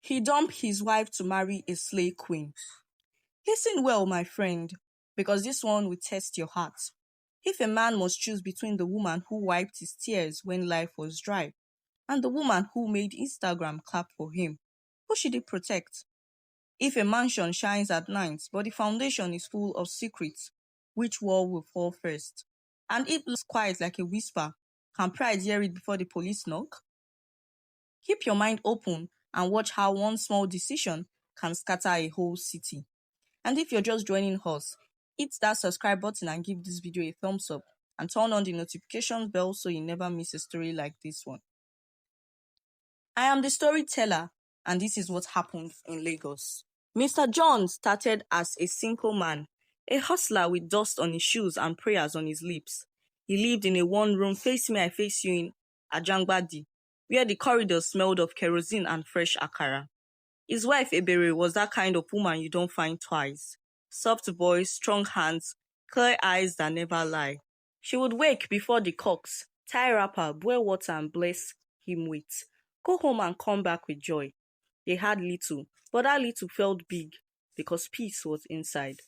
He dumped his wife to marry a slay queen. Listen well, my friend, because this one will test your heart. If a man must choose between the woman who wiped his tears when life was dry and the woman who made Instagram clap for him, who should he protect? If a mansion shines at night, but the foundation is full of secrets, which wall will fall first? And if looks quiet like a whisper, can pride hear it before the police knock? Keep your mind open and watch how one small decision can scatter a whole city. And if you're just joining us, hit that subscribe button and give this video a thumbs up and turn on the notification bell so you never miss a story like this one. I am the storyteller, and this is what happened in Lagos. Mr. John started as a simple man, a hustler with dust on his shoes and prayers on his lips. He lived in a one-room face me I face you in Ajangbadi, where the corridors smelled of kerosene and fresh akara. His wife Ebere was that kind of woman you don't find twice. Soft voice, strong hands, clear eyes that never lie. She would wake before the cocks, tie wrapper, boil water and bless him with. Go home and come back with joy. They had little, but that little felt big because peace was inside.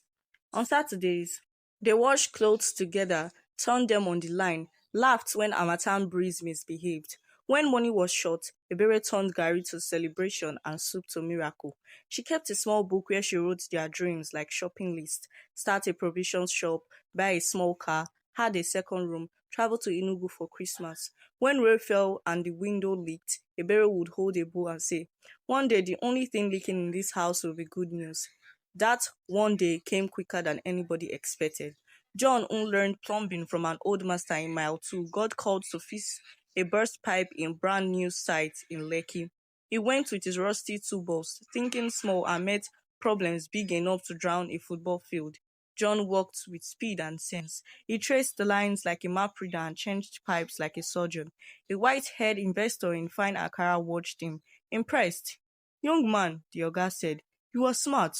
On Saturdays, they washed clothes together, turned them on the line, laughed when Amatan breeze misbehaved. When money was short, Ebere turned Gary to celebration and soup to miracle. She kept a small book where she wrote their dreams like shopping list, start a provision shop, buy a small car, had a second room, travel to Enugu for Christmas. When rain fell and the window leaked, Ebere would hold a bow and say, "One day the only thing leaking in this house will be good news." That one day came quicker than anybody expected. John learned plumbing from an old master in Mile 2. God called to fix a burst pipe in brand new site in Lekki. He went with his rusty toolbox, thinking small, and met problems big enough to drown a football field. John worked with speed and sense. He traced the lines like a map reader and changed pipes like a surgeon. A white-haired investor in fine Akara watched him, impressed. "Young man," the oga said, "you are smart.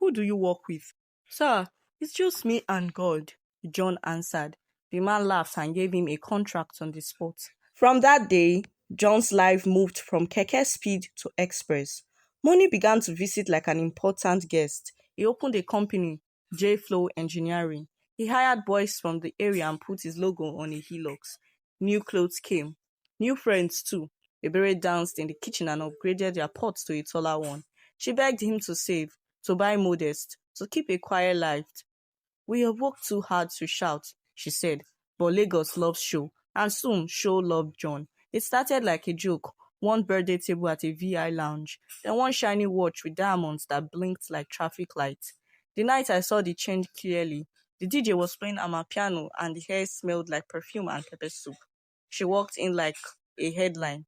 Who do you work with?" "Sir, it's just me and God," John answered. The man laughed and gave him a contract on the spot. From that day, John's life moved from keke speed to express. Money began to visit like an important guest. He opened a company, J-Flow Engineering. He hired boys from the area and put his logo on a Hilux. New clothes came. New friends too. Ebere danced in the kitchen and upgraded their pots to a taller one. She begged him to save, to buy modest, to keep a quiet life. "We have worked too hard to shout," she said, "but Lagos loves show, and soon show loved John." It started like a joke, one birthday table at a VI lounge, then one shiny watch with diamonds that blinked like traffic lights. The night I saw the change clearly, the DJ was playing amapiano and the hair smelled like perfume and pepper soup. She walked in like a headline.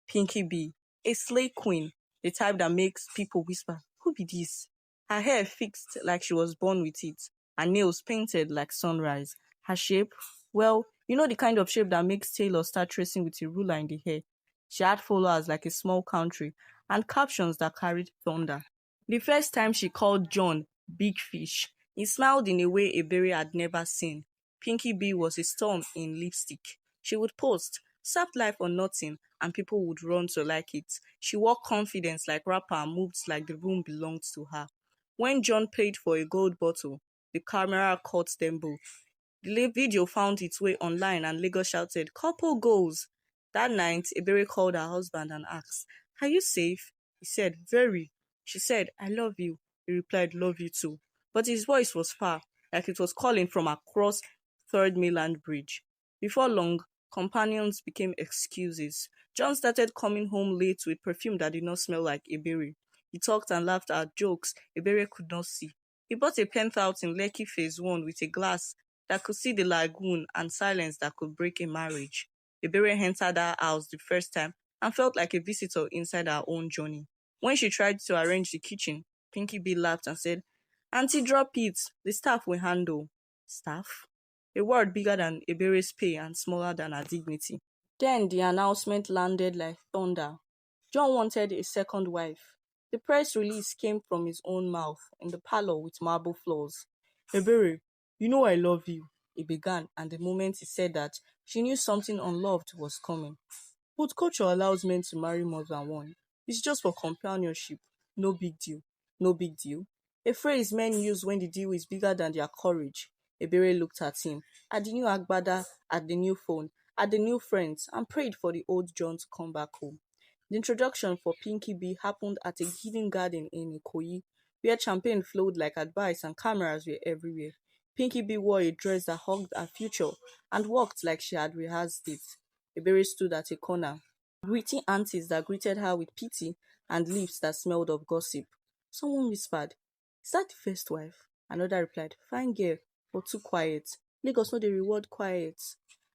Pinkybee, a slay queen, the type that makes people whisper, "Who be this?" Her hair fixed like she was born with it, her nails painted like sunrise. Her shape, well, you know the kind of shape that makes tailors start tracing with a ruler in the hair. She had followers like a small country and captions that carried thunder. The first time she called John Big Fish, he smiled in a way Ebere had never seen. Pinkybee was a storm in lipstick. She would post, "Soft life or nothing," and people would run to like it. She wore confidence like rapper and moved like the room belonged to her. When John paid for a gold bottle, the camera caught them both. The video found its way online and Lagos shouted, "Couple goals." That night, Ebere called her husband and asked, "Are you safe?" He said, "Very." She said, "I love you." He replied, "Love you too." But his voice was far, like it was calling from across Third Mainland Bridge. Before long, companions became excuses. John started coming home late with perfume that did not smell like Ebere. He talked and laughed at jokes Ebere could not see. He bought a penthouse in Lekki Phase 1 with a glass that could see the lagoon and silence that could break a marriage. Ebere entered her house the first time and felt like a visitor inside her own journey. When she tried to arrange the kitchen, Pinkybee laughed and said, "Auntie, drop it. The staff will handle." Staff? A word bigger than Ebere's pay and smaller than her dignity. Then the announcement landed like thunder. John wanted a second wife. The press release came from his own mouth in the parlor with marble floors. "Ebere, you know I love you," he began, and the moment he said that, she knew something unloved was coming. "But culture allows men to marry more than one." It's just for companionship. No big deal. No big deal. A phrase men use when the deal is bigger than their courage. Ebere looked at him, at the new Agbada, at the new phone, at the new friends, and prayed for the old John to come back home. The introduction for Pinkybee happened at a hidden garden in Ikoyi, where champagne flowed like advice and cameras were everywhere. Pinkybee wore a dress that hugged her future and walked like she had rehearsed it. Ebere stood at a corner, greeting aunties that greeted her with pity and lips that smelled of gossip. Someone whispered, "Is that the first wife?" Another replied, "Fine girl, but too quiet. Lagos no dey reward quiet."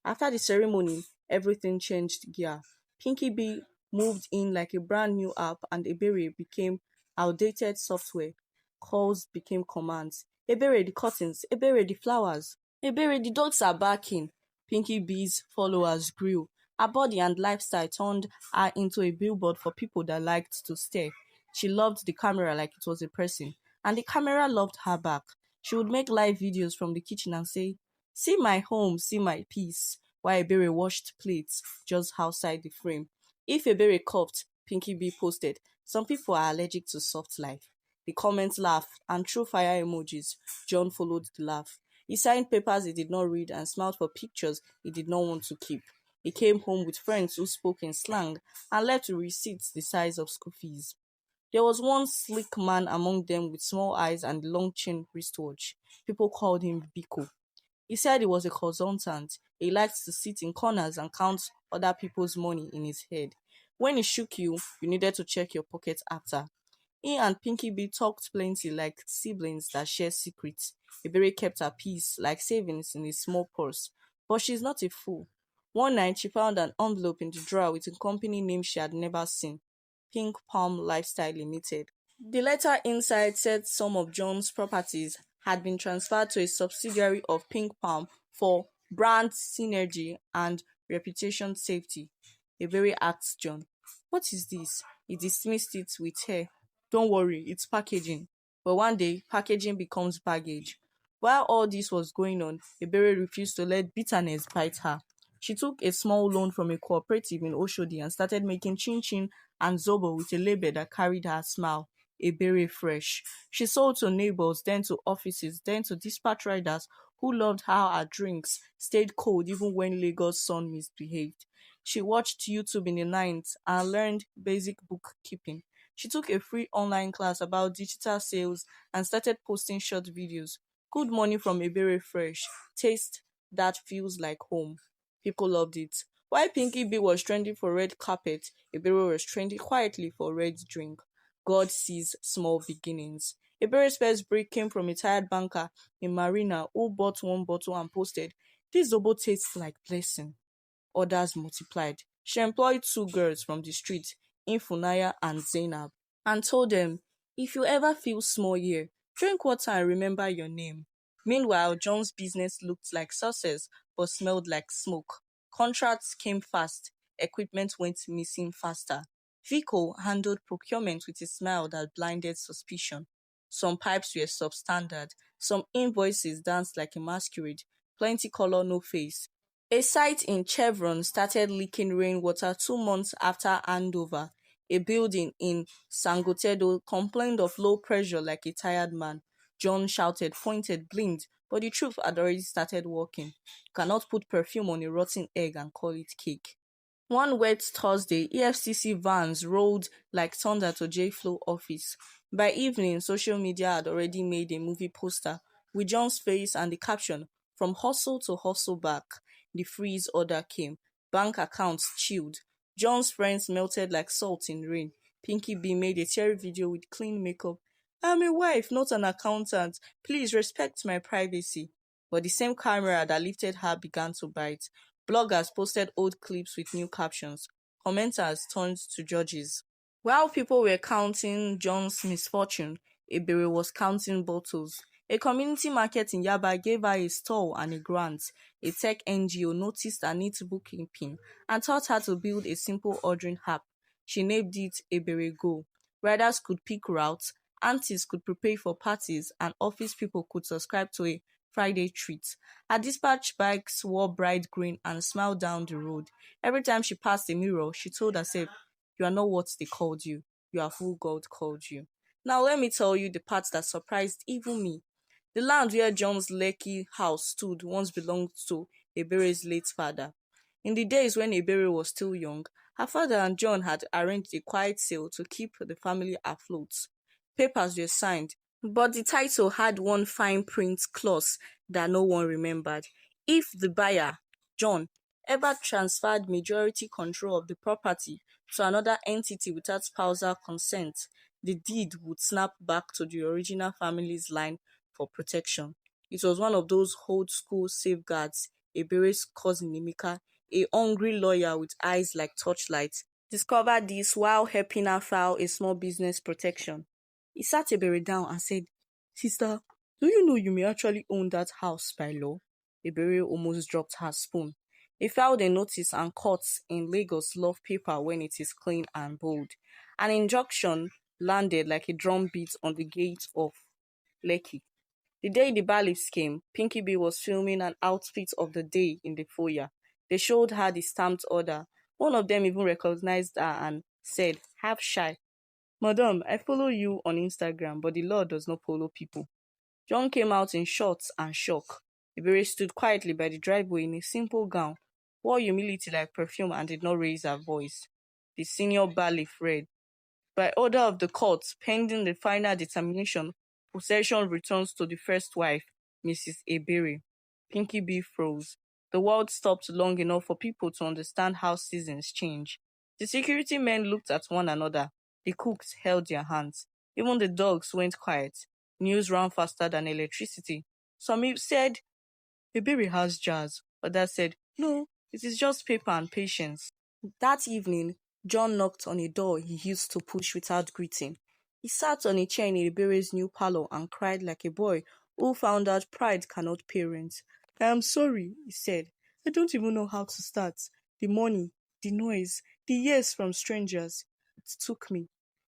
After the ceremony, everything changed gear. Pinkybee moved in like a brand new app, and Ebere became outdated software. Calls became commands. Ebere the curtains, Ebere the flowers, Ebere the dogs are barking. Pinkybee's followers grew. Her body and lifestyle turned her into a billboard for people that liked to stare. She loved the camera like it was a person, and the camera loved her back. She would make live videos from the kitchen and say, "See my home, see my peace," while Ebere washed plates just outside the frame. If Ebere coughed, Pinkybee posted, "Some people are allergic to soft life." The comments laughed and threw fire emojis. John followed the laugh. He signed papers he did not read and smiled for pictures he did not want to keep. He came home with friends who spoke in slang and left with receipts the size of school fees. There was one sleek man among them with small eyes and long chain wristwatch. People called him Biko. He said he was a consultant. He liked to sit in corners and count other people's money in his head. When he shook you, you needed to check your pocket after. He and Pinkybee talked plenty like siblings that share secrets. Ebere kept her peace like savings in a small purse. But she's not a fool. One night, she found an envelope in the drawer with a company name she had never seen, Pink Palm Lifestyle Limited. The letter inside said some of John's properties had been transferred to a subsidiary of Pink Palm for brand synergy and reputation safety. Ebere asked John, "What is this?" He dismissed it with hair. "Don't worry, it's packaging." But one day, packaging becomes baggage. While all this was going on, Ebere refused to let bitterness bite her. She took a small loan from a cooperative in Oshodi and started making chin-chin and zobo with a label that carried her smile, Ebere Fresh. She sold to neighbors, then to offices, then to dispatch riders who loved how her drinks stayed cold even when Lagos sun misbehaved. She watched YouTube in the night and learned basic bookkeeping. She took a free online class about digital sales and started posting short videos. Good morning from Ebere Fresh. Taste that feels like home. People loved it. While Pinkybee was trending for red carpet, Ebere was trending quietly for red drink. God sees small beginnings. Ebere's first break came from a tired banker in Marina who bought one bottle and posted, "This Zobo tastes like blessing." Orders multiplied. She employed two girls from the street, Infunaya and Zainab, and told them, "If you ever feel small here, drink water and remember your name." Meanwhile, John's business looked like success but smelled like smoke. Contracts came fast. Equipment went missing faster. Vico handled procurement with a smile that blinded suspicion. Some pipes were substandard. Some invoices danced like a masquerade. Plenty color, no face. A site in Chevron started leaking rainwater 2 months after handover. A building in Sangotedo complained of low pressure like a tired man. John shouted, pointed, blinked, but the truth had already started working. You cannot put perfume on a rotten egg and call it cake. One wet Thursday, EFCC vans rolled like thunder to J-Flow office. By evening, social media had already made a movie poster with John's face and the caption, "From hustle to hustle back." The freeze order came. Bank accounts chilled. John's friends melted like salt in rain. Pinkybee made a teary video with clean makeup. "I'm a wife, not an accountant. Please respect my privacy." But the same camera that lifted her began to bite. Bloggers posted old clips with new captions. Commenters turned to judges. While people were counting John's misfortune, Ebere was counting bottles. A community market in Yaba gave her a stall and a grant. A tech NGO noticed her neat bookkeeping and taught her to build a simple ordering app. She named it Ebere Go. Riders could pick routes, aunties could prepare for parties, and office people could subscribe to a Friday treat. Her dispatch bikes wore bright green and smiled down the road. Every time she passed a mirror, she told herself, You are not what they called you. You are who God called you. Now let me tell you the part that surprised even me. The land where John's Lekki house stood once belonged to Ebere's late father. In the days when Ebere was still young, her father and John had arranged a quiet sale to keep the family afloat. Papers were signed, but the title had one fine print clause that no one remembered. If the buyer, John, ever transferred majority control of the property to another entity without spousal consent, the deed would snap back to the original family's line for protection. It was one of those old school safeguards Ebere's cousin Emeka, a hungry lawyer with eyes like torchlights, discovered this while helping her file a small business protection. He sat Ebere down and said, "Sister, do you know you may actually own that house by law?" Ebere almost dropped her spoon. He filed a notice and courts in Lagos love paper when it is clean and bold. An injunction landed like a drumbeat on the gate of Lekki. The day the bailiffs came, Pinkybee was filming an outfit of the day in the foyer. They showed her the stamped order. One of them even recognized her and said, half shy, "Madam, I follow you on Instagram, but the law does not follow people." John came out in shorts and shock. Ebere stood quietly by the driveway in a simple gown, wore humility like perfume and did not raise her voice. The senior bailiff read, "By order of the court, pending the final determination, possession returns to the first wife, Mrs. Ebere." Pinkybee froze. The world stopped long enough for people to understand how seasons change. The security men looked at one another. The cooks held their hands. Even the dogs went quiet. News ran faster than electricity. Some said, "Ebere has jazz." Others said, "No, it is just paper and patience." That evening, John knocked on a door he used to push without greeting. He sat on a chair in Ebere's new parlor and cried like a boy who found out pride cannot parent. "I am sorry," he said. "I don't even know how to start. The money, the noise, the years from strangers. It took me."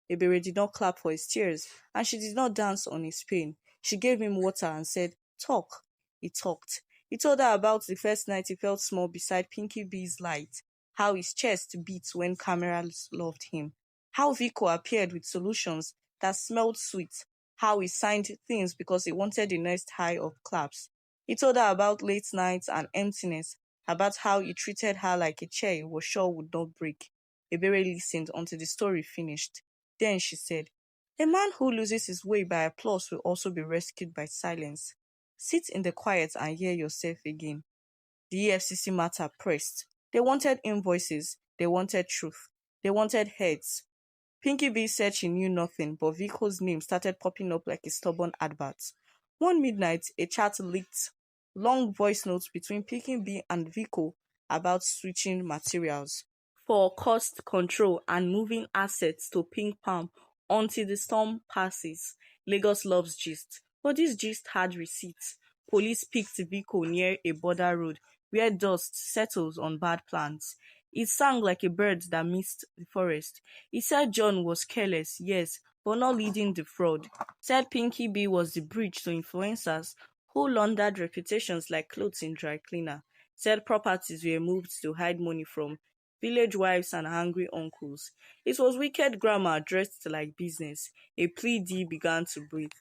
Ebere did not clap for his tears, and she did not dance on his pain. She gave him water and said, "Talk." He talked. He told her about the first night he felt small beside Pinkybee's light, how his chest beat when cameras loved him, how Vico appeared with solutions that smelled sweet, how he signed things because he wanted the next high of claps. He told her about late nights and emptiness, about how he treated her like a chair he was sure would not break. Ebere listened until the story finished. Then she said, "A man who loses his way by applause will also be rescued by silence. Sit in the quiet and hear yourself again." The EFCC matter pressed. They wanted invoices. They wanted truth. They wanted heads. Pinkybee said she knew nothing, but Vico's name started popping up like a stubborn advert. One midnight, a chat leaked long voice notes between Pinkybee and Vico about switching materials for cost control and moving assets to Pink Palm until the storm passes. Lagos loves gist, but this gist had receipts. Police picked Vico near a border road where dust settles on bad plants. It sang like a bird that missed the forest. He said John was careless, yes, but not leading the fraud. Said Pinkybee was the bridge to influencers who laundered reputations like clothes in dry cleaner. Said properties were moved to hide money from village wives and angry uncles. It was wicked grammar dressed like business. A plea deal began to breathe.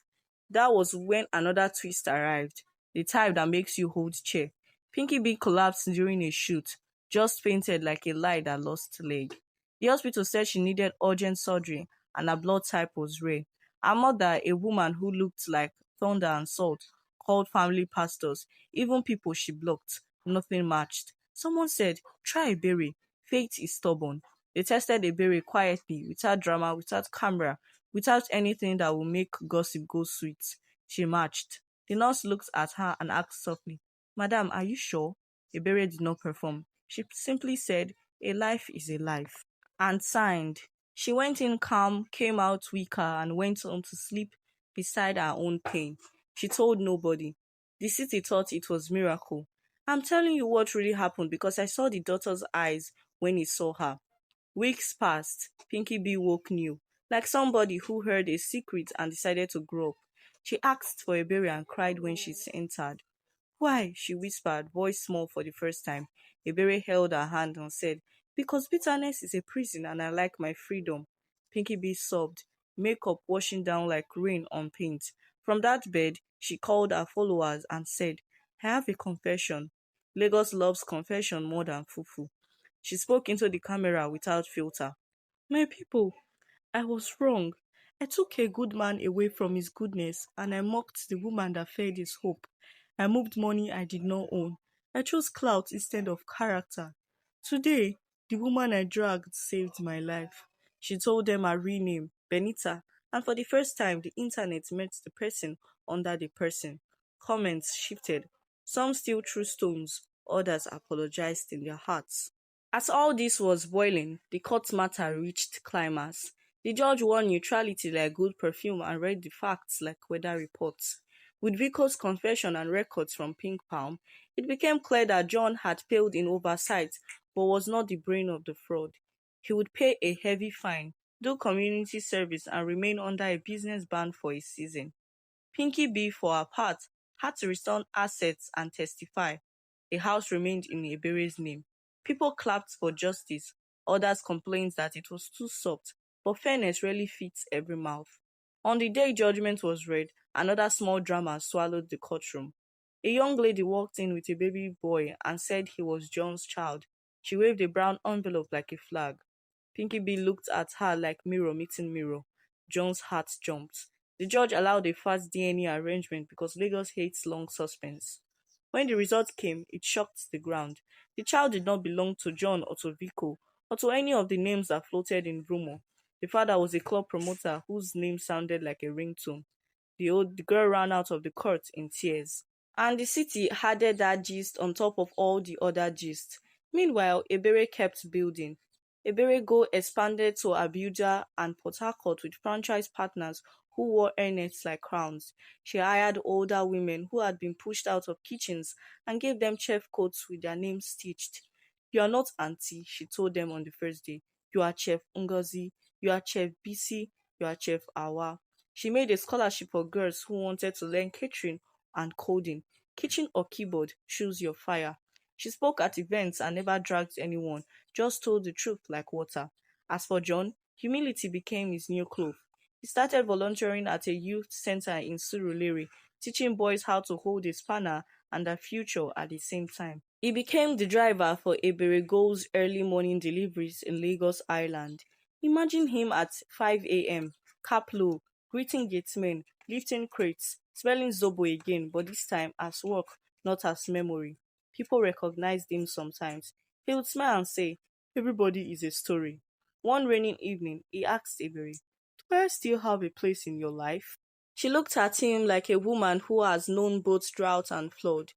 That was when another twist arrived, the type that makes you hold chair. Pinkybee collapsed during a shoot, just fainted like a lie that lost leg. The hospital said she needed urgent surgery and her blood type was rare. Her mother, a woman who looked like thunder and salt, called family pastors, even people she blocked. Nothing matched. Someone said, "Try Ebere. Fate is stubborn." They tested Ebere quietly, without drama, without camera, without anything that would make gossip go sweet. She matched. The nurse looked at her and asked softly, "Madam, are you sure?" Ebere did not perform. She simply said, "A life is a life," and signed. She went in calm, came out weaker, and went on to sleep beside her own pain. She told nobody. The city thought it was miracle. I'm telling you what really happened because I saw the daughter's eyes when he saw her. Weeks passed. Pinkybee woke new, like somebody who heard a secret and decided to grow up. She asked for Ebere and cried when she entered. "Why?" she whispered, voice small for the first time. Ebere held her hand and said, Because bitterness is a prison and I like my freedom. Pinkybee sobbed, makeup washing down like rain on paint. From that bed, she called her followers and said, I have a confession. Lagos loves confession more than fufu. She spoke into the camera without filter. My people, I was wrong. I took a good man away from his goodness and I mocked the woman that fed his hope. I moved money I did not own. I chose clout instead of character. Today, the woman I dragged saved my life. She told them her real name, Benita, and for the first time, the internet met the person under the person. Comments shifted. Some still threw stones, others apologized in their hearts. As all this was boiling, the court matter reached climax. The judge wore neutrality like good perfume and read the facts like weather reports. With Vico's confession and records from Pink Palm, it became clear that John had failed in oversight but was not the brain of the fraud. He would pay a heavy fine, do community service, and remain under a business ban for a season. Pinkybee, for her part, had to return assets and testify. The house remained in Ebere's name. People clapped for justice, others complained that it was too soft, but fairness rarely fits every mouth. On the day judgment was read, another small drama swallowed the courtroom. A young lady walked in with a baby boy and said he was John's child. She waved a brown envelope like a flag. Pinkybee looked at her like mirror meeting mirror. John's heart jumped. The judge allowed a fast DNA arrangement because Lagos hates long suspense. When the result came, it shocked the ground. The child did not belong to John or to Vico or to any of the names that floated in rumor. The father was a club promoter whose name sounded like a ringtone. The girl ran out of the court in tears. And the city added that gist on top of all the other gists. Meanwhile, Ebere kept building. Ebere Go expanded to Abuja and Port Harcourt with franchise partners who wore hairnets like crowns. She hired older women who had been pushed out of kitchens and gave them chef coats with their names stitched. You are not auntie, she told them on the first day. You are Chef Ngozi, you are Chef Bisi, you are Chef Awa. She made a scholarship for girls who wanted to learn catering and coding. Kitchen or keyboard, choose your fire. She spoke at events and never dragged anyone, just told the truth like water. As for John, humility became his new clothes. He started volunteering at a youth center in Surulere, teaching boys how to hold a spanner and a future at the same time. He became the driver for Ebere Go's early morning deliveries in Lagos Island. Imagine him at 5 a.m., cap low, greeting gatesmen, lifting crates, smelling Zobo again, but this time as work, not as memory. People recognized him sometimes. He would smile and say, everybody is a story. One rainy evening, he asked Ebere, do I still have a place in your life? She looked at him like a woman who has known both drought and flood.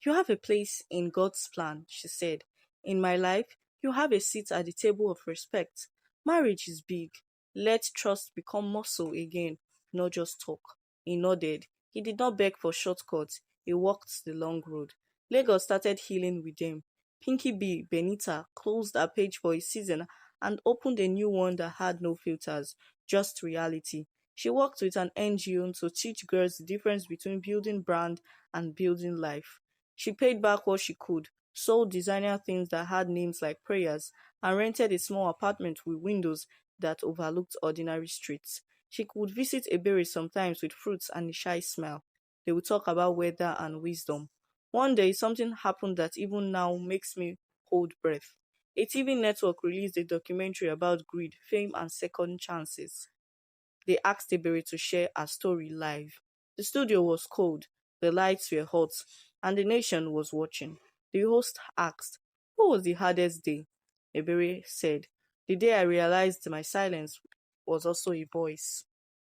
You have a place in God's plan, she said. In my life, you have a seat at the table of respect. Marriage is big. Let trust become muscle again, not just talk. He nodded. He did not beg for shortcuts. He walked the long road. Lagos started healing with them. Pinkybee Benita closed her page for a season and opened a new one that had no filters, just reality. She worked with an NGO to teach girls the difference between building brand and building life. She paid back what she could, sold designer things that had names like prayers, and rented a small apartment with windows that overlooked ordinary streets. She would visit Ebere sometimes with fruits and a shy smile. They would talk about weather and wisdom. One day, something happened that even now makes me hold breath. A TV network released a documentary about greed, fame, and second chances. They asked Ebere to share her story live. The studio was cold, the lights were hot, and the nation was watching. The host asked, what was the hardest day? Ebere said, the day I realized my silence was also a voice.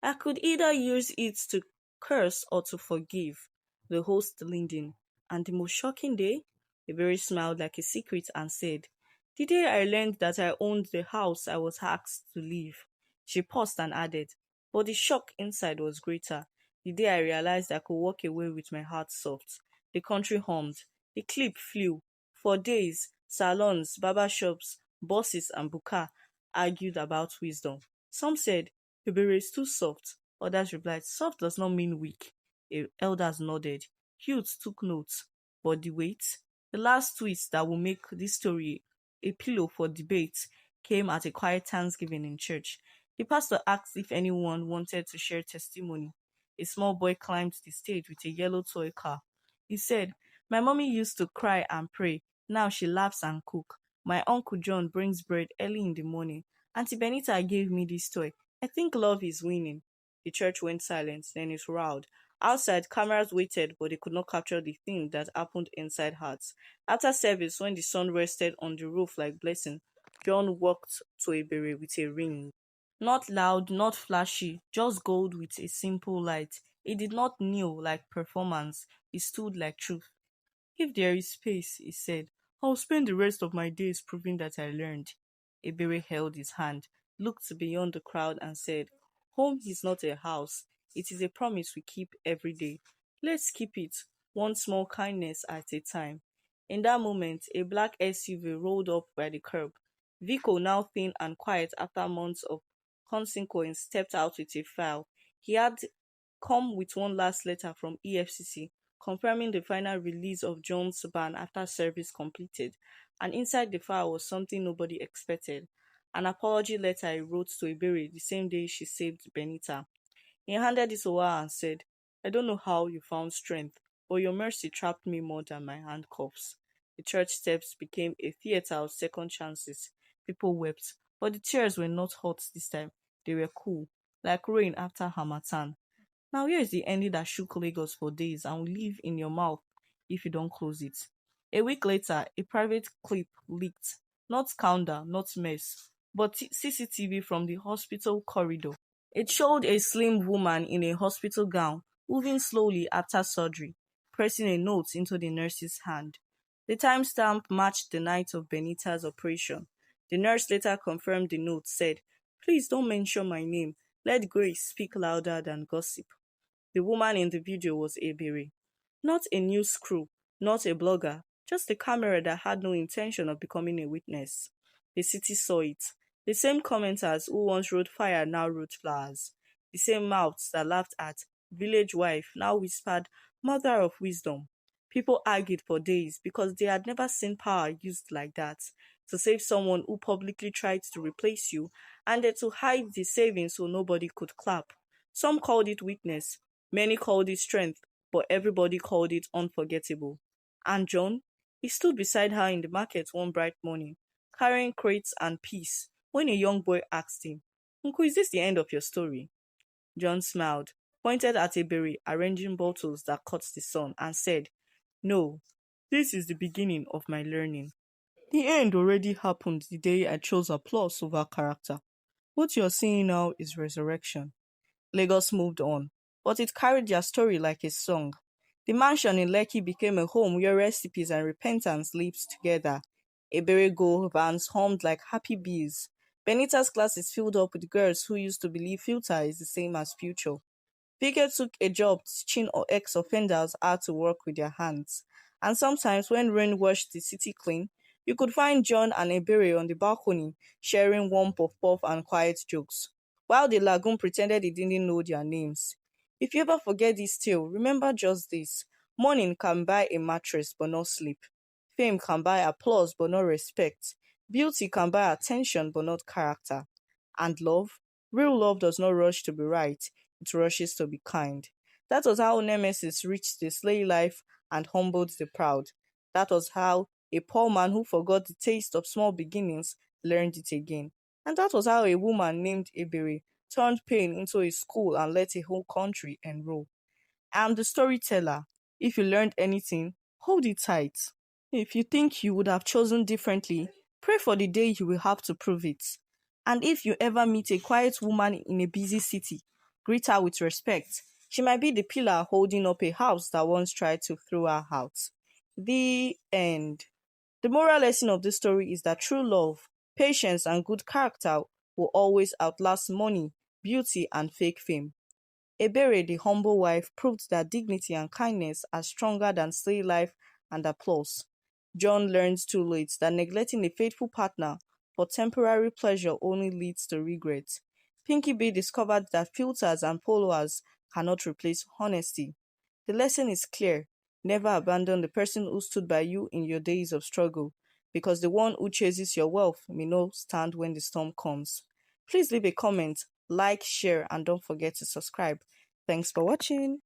I could either use it to curse or to forgive. The host leaned in. And the most shocking day? Ebere smiled like a secret and said, the day I learned that I owned the house I was asked to leave. She paused and added, but the shock inside was greater. The day I realized I could walk away with my heart soft. The country hummed. The clip flew. For days, salons, barber shops, bosses, and buka argued about wisdom. Some said, Ebere is too soft. Others replied, soft does not mean weak. Elders nodded. Youths took notes. But the wait, the last twist that will make this story a pillow for debate came at a quiet Thanksgiving in church. The pastor asked if anyone wanted to share testimony. A small boy climbed the stage with a yellow toy car. He said, "My mommy used to cry and pray. Now she laughs and cook. My Uncle John brings bread early in the morning. Auntie Benita gave me this toy. I think love is winning." The church went silent, then it roared. Outside, cameras waited, but they could not capture the thing that happened inside hearts. After service, when the sun rested on the roof like blessing, John walked to Ebere with a ring. Not loud, not flashy, just gold with a simple light. It did not kneel like performance, it stood like truth. "If there is space," he said, "I'll spend the rest of my days proving that I learned." Ebere held his hand, looked beyond the crowd, and said, "Home is not a house. It is a promise we keep every day. Let's keep it, one small kindness at a time." In that moment, a black SUV rolled up by the curb. Vico, now thin and quiet after months of consequence, stepped out with a file. He had come with one last letter from EFCC confirming the final release of John's ban after service completed, and inside the file was something nobody expected: an apology letter he wrote to Ebere the same day she saved Benita. He handed it to her and said, "I don't know how you found strength, but your mercy trapped me more than my handcuffs." The church steps became a theater of second chances. People wept, but the tears were not hot this time. They were cool, like rain after Hamatan. Now here is the ending that shook Lagos for days and will live in your mouth if you don't close it. A week later, a private clip leaked. Not scandal, not mess, but CCTV from the hospital corridor. It showed a slim woman in a hospital gown moving slowly after surgery, pressing a note into the nurse's hand. The timestamp matched the night of Benita's operation. The nurse later confirmed the note said, "Please don't mention my name. Let grace speak louder than gossip." The woman in the video was Ebere. Not a news crew, not a blogger, just a camera that had no intention of becoming a witness. The city saw it. The same commenters who once wrote fire now wrote flowers. The same mouths that laughed at village wife now whispered mother of wisdom. People argued for days because they had never seen power used like that, to save someone who publicly tried to replace you, and then to hide the saving so nobody could clap. Some called it weakness, many called it strength, but everybody called it unforgettable. And John? He stood beside her in the market one bright morning, carrying crates and peas, when a young boy asked him, "Uncle, is this the end of your story?" John smiled, pointed at Ebere arranging bottles that caught the sun, and said, "No, this is the beginning of my learning. The end already happened the day I chose applause over character. What you're seeing now is resurrection." Lagos moved on, but it carried their story like a song. The mansion in Lekki became a home where recipes and repentance lived together. Ebere Go vans hummed like happy bees. Benita's class is filled up with girls who used to believe future is the same as future. Vike took a job teaching ex-offenders how to work with their hands. And sometimes when rain washed the city clean, you could find John and Ebere on the balcony sharing warm puff-puff and quiet jokes, while the lagoon pretended it didn't know their names. If you ever forget this tale, remember just this: money can buy a mattress but not sleep. Fame can buy applause but not respect. Beauty can buy attention but not character. And love? Real love does not rush to be right, it rushes to be kind. That was how Nemesis reached the slay life and humbled the proud. That was how a poor man who forgot the taste of small beginnings learned it again. And that was how a woman named Ebere turned pain into a school and let a whole country enroll. I'm the storyteller. If you learned anything, hold it tight. If you think you would have chosen differently, pray for the day you will have to prove it. And if you ever meet a quiet woman in a busy city, greet her with respect. She might be the pillar holding up a house that once tried to throw her out. The end. The moral lesson of this story is that true love, patience, and good character will always outlast money, beauty, and fake fame. Ebere, the humble wife, proved that dignity and kindness are stronger than slay life and applause. John learned too late that neglecting a faithful partner for temporary pleasure only leads to regret. Pinkybee discovered that filters and followers cannot replace honesty. The lesson is clear: never abandon the person who stood by you in your days of struggle. because the one who chases your wealth may not stand when the storm comes. Please leave a comment, like, share, and don't forget to subscribe. Thanks for watching.